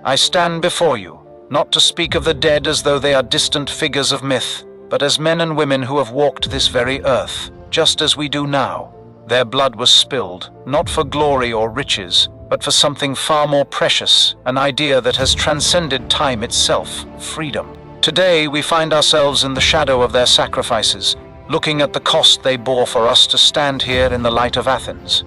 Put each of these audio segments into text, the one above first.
I stand before you, not to speak of the dead as though they are distant figures of myth, but as men and women who have walked this very earth, just as we do now. Their blood was spilled, not for glory or riches, but for something far more precious, an idea that has transcended time itself, freedom. Today we find ourselves in the shadow of their sacrifices, looking at the cost they bore for us to stand here in the light of Athens.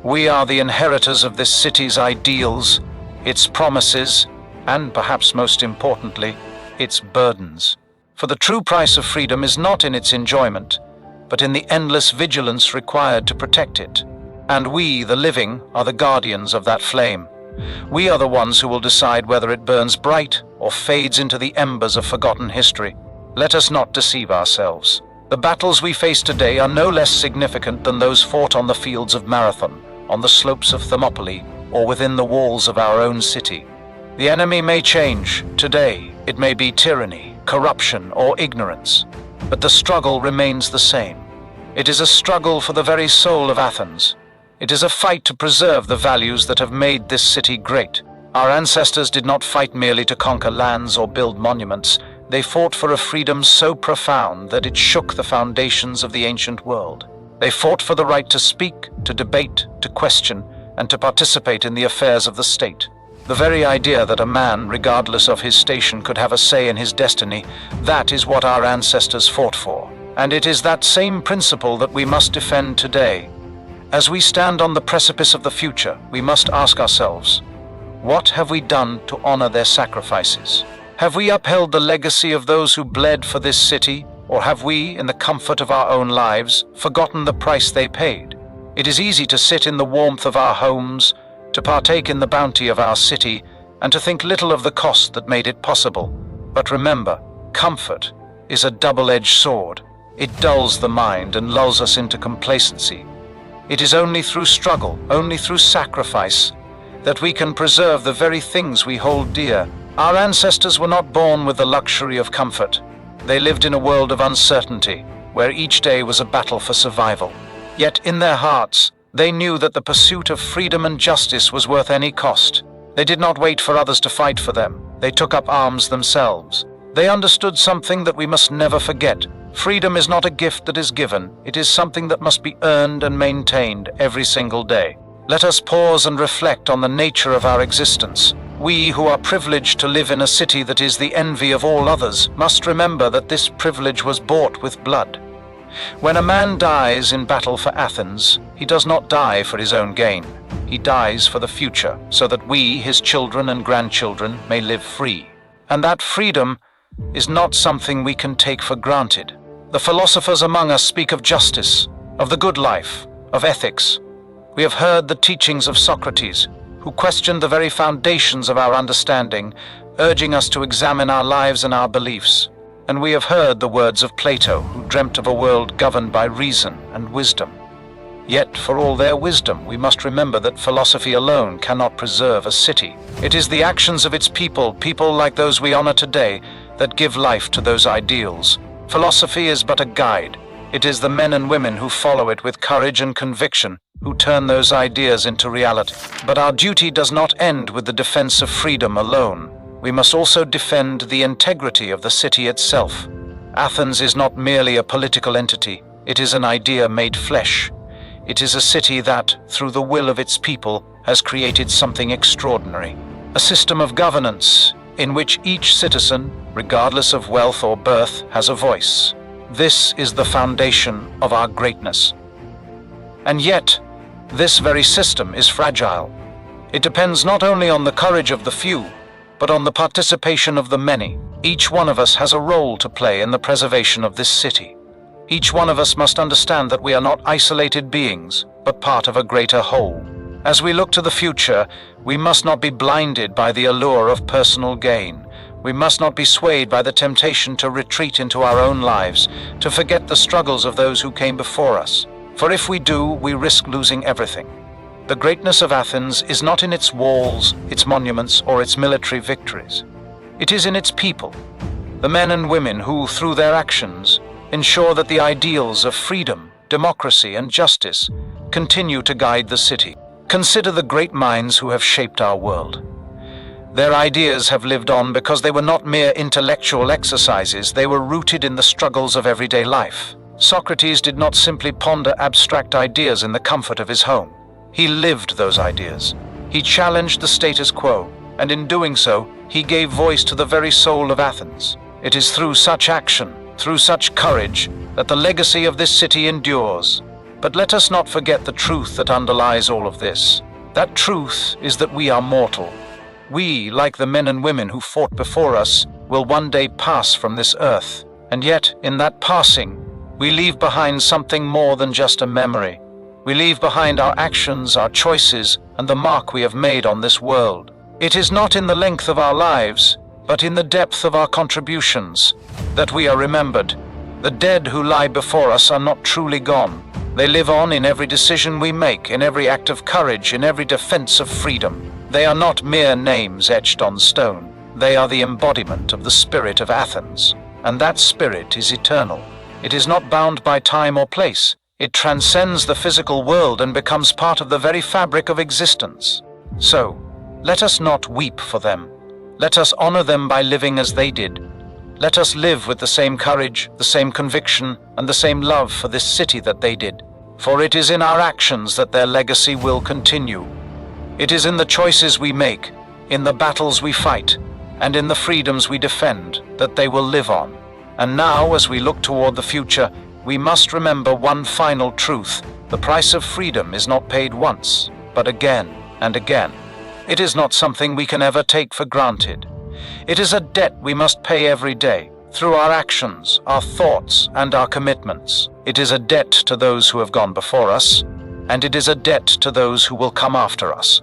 We are the inheritors of this city's ideals, its promises, and perhaps most importantly, its burdens. For the true price of freedom is not in its enjoyment, but in the endless vigilance required to protect it. And we, the living, are the guardians of that flame. We are the ones who will decide whether it burns bright or fades into the embers of forgotten history. Let us not deceive ourselves. The battles we face today are no less significant than those fought on the fields of Marathon, on the slopes of Thermopylae, or within the walls of our own city. The enemy may change. Today, it may be tyranny, corruption, or ignorance, but the struggle remains the same. It is a struggle for the very soul of Athens. It is a fight to preserve the values that have made this city great. Our ancestors did not fight merely to conquer lands or build monuments. They fought for a freedom so profound that it shook the foundations of the ancient world. They fought for the right to speak, to debate, to question, and to participate in the affairs of the state. The very idea that a man, regardless of his station, could have a say in his destiny, that is what our ancestors fought for. And it is that same principle that we must defend today. As we stand on the precipice of the future, we must ask ourselves, what have we done to honor their sacrifices? Have we upheld the legacy of those who bled for this city, or have we, in the comfort of our own lives, forgotten the price they paid? It is easy to sit in the warmth of our homes, to partake in the bounty of our city, and to think little of the cost that made it possible. But remember, comfort is a double-edged sword. It dulls the mind and lulls us into complacency. It is only through struggle, only through sacrifice, that we can preserve the very things we hold dear. Our ancestors were not born with the luxury of comfort. They lived in a world of uncertainty, where each day was a battle for survival. Yet in their hearts, they knew that the pursuit of freedom and justice was worth any cost. They did not wait for others to fight for them. They took up arms themselves. They understood something that we must never forget. Freedom is not a gift that is given. It is something that must be earned and maintained every single day. Let us pause and reflect on the nature of our existence. We who are privileged to live in a city that is the envy of all others must remember that this privilege was bought with blood. When a man dies in battle for Athens, he does not die for his own gain. He dies for the future, so that we, his children and grandchildren, may live free. And that freedom is not something we can take for granted. The philosophers among us speak of justice, of the good life, of ethics. We have heard the teachings of Socrates, who questioned the very foundations of our understanding, urging us to examine our lives and our beliefs. And we have heard the words of Plato, who dreamt of a world governed by reason and wisdom. Yet, for all their wisdom, we must remember that philosophy alone cannot preserve a city. It is the actions of its people like those we honor today, that give life to those ideals. Philosophy is but a guide. It is the men and women who follow it with courage and conviction who turn those ideas into reality. But our duty does not end with the defense of freedom alone. We must also defend the integrity of the city itself. Athens is not merely a political entity. It is an idea made flesh. It is a city that, through the will of its people, has created something extraordinary. A system of governance in which each citizen, regardless of wealth or birth, has a voice. This is the foundation of our greatness. And yet, this very system is fragile. It depends not only on the courage of the few, but on the participation of the many. Each one of us has a role to play in the preservation of this city. Each one of us must understand that we are not isolated beings, but part of a greater whole. As we look to the future, we must not be blinded by the allure of personal gain. We must not be swayed by the temptation to retreat into our own lives, to forget the struggles of those who came before us. For if we do, we risk losing everything. The greatness of Athens is not in its walls, its monuments, or its military victories. It is in its people, the men and women who, through their actions, ensure that the ideals of freedom, democracy, and justice continue to guide the city. Consider the great minds who have shaped our world. Their ideas have lived on because they were not mere intellectual exercises, they were rooted in the struggles of everyday life. Socrates did not simply ponder abstract ideas in the comfort of his home. He lived those ideas. He challenged the status quo, and in doing so, he gave voice to the very soul of Athens. It is through such action, through such courage, that the legacy of this city endures. But let us not forget the truth that underlies all of this. That truth is that we are mortal. We, like the men and women who fought before us, will one day pass from this earth. And yet, in that passing, we leave behind something more than just a memory. We leave behind our actions, our choices, and the mark we have made on this world. It is not in the length of our lives, but in the depth of our contributions, that we are remembered. The dead who lie before us are not truly gone. They live on in every decision we make, in every act of courage, in every defense of freedom. They are not mere names etched on stone. They are the embodiment of the spirit of Athens, and that spirit is eternal. It is not bound by time or place. It transcends the physical world and becomes part of the very fabric of existence. So, let us not weep for them. Let us honor them by living as they did. Let us live with the same courage, the same conviction, and the same love for this city that they did. For it is in our actions that their legacy will continue. It is in the choices we make, in the battles we fight, and in the freedoms we defend that they will live on. And now, as we look toward the future, we must remember one final truth. The price of freedom is not paid once, but again and again. It is not something we can ever take for granted. It is a debt we must pay every day, through our actions, our thoughts, and our commitments. It is a debt to those who have gone before us, and it is a debt to those who will come after us.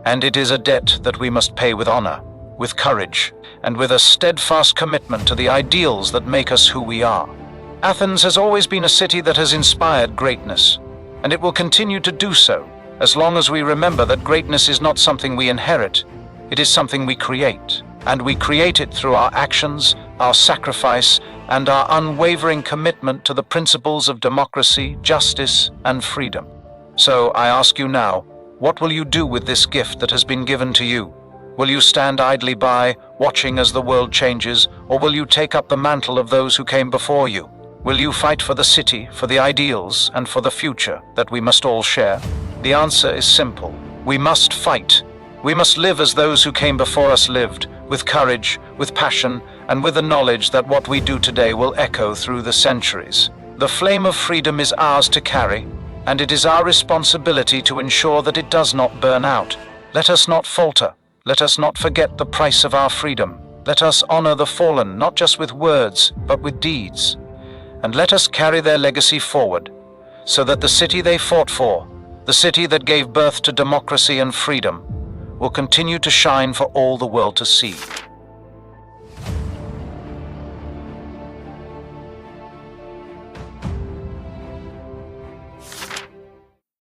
And it is a debt that we must pay with honor, with courage, and with a steadfast commitment to the ideals that make us who we are. Athens has always been a city that has inspired greatness, and it will continue to do so, as long as we remember that greatness is not something we inherit, it is something we create. And we create it through our actions, our sacrifice, and our unwavering commitment to the principles of democracy, justice, and freedom. So I ask you now, what will you do with this gift that has been given to you? Will you stand idly by, watching as the world changes, or will you take up the mantle of those who came before you? Will you fight for the city, for the ideals, and for the future that we must all share? The answer is simple. We must fight. We must live as those who came before us lived, with courage, with passion, and with the knowledge that what we do today will echo through the centuries. The flame of freedom is ours to carry, and it is our responsibility to ensure that it does not burn out. Let us not falter. Let us not forget the price of our freedom. Let us honor the fallen, not just with words, but with deeds. And let us carry their legacy forward, so that the city they fought for, the city that gave birth to democracy and freedom, will continue to shine for all the world to see.